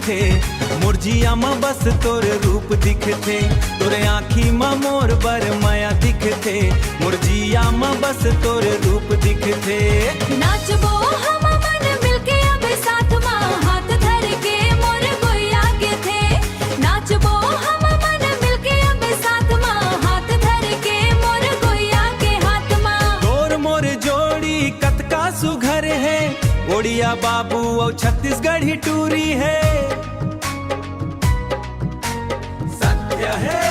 दिखथे। मुरझिया में बस तोर रूप दिखथे, तोरे आँखी में मोर बर माया दिखथे। मुरझिया में बस तोर रूप दिखथे। नाचबो हम मन मिलके अब साथ माँ, हाथ धर के मोर कोई आगे थे। नाचबो हम मन मिलके अब साथ माँ, हाथ धर के मोर कोई आगे हाथ माँ। तोर मोर जोड़ी कतका सुघर है, ओडिया बाबू और छत्तीसगढ़ी टूरी है। सत्य है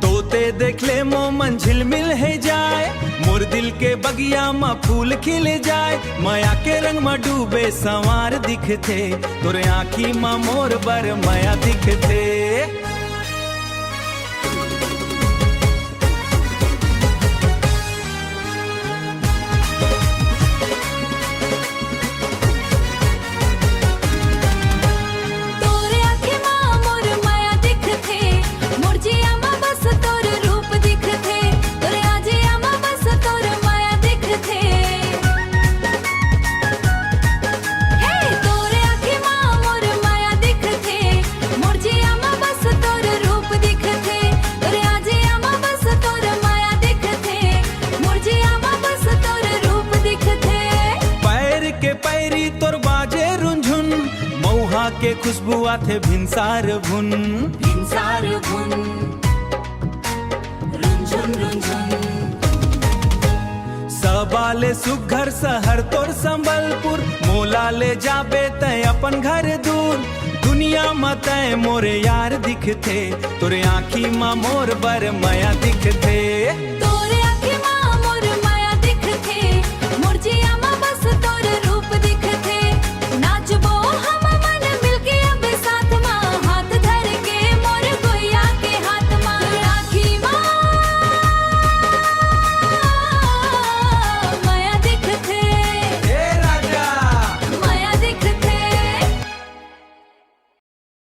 तोते देख ले मो मन झिलमिल है जाए, मोर दिल के बगिया में फूल खिल जाए। माया के रंग में डूबे संवार दिखथे, तोरे आँखी में मोर बर माया दिखथे। तोरे आँखें माँ मोर माया दिखथे, मुरझिया माँ बस तोर रूप दिखथे। तोरे आजिया माँ बस तोर माया दिखथे। हे तोरे आँखें माँ मोर माया दिखथे, मुरझिया माँ बस तोर रूप दिखथे। तोरे आजिया माँ बस तोर माया दिखथे, मुरझिया माँ बस तोर रूप दिखथे। पैर के पैरी तोर बाजे रुंझुन, मऊहा के खुशबू आथे भिनसार भुन। भिनसार भुन रुंझुन रुंझुन। सबाले सुघर शहर तोर संबलपुर, मोला ले जाबे तय अपन घर दूर। दुनिया में तय मोरे यार दिखथे, तोरे आँखी में मोर बर माया दिखथे। तो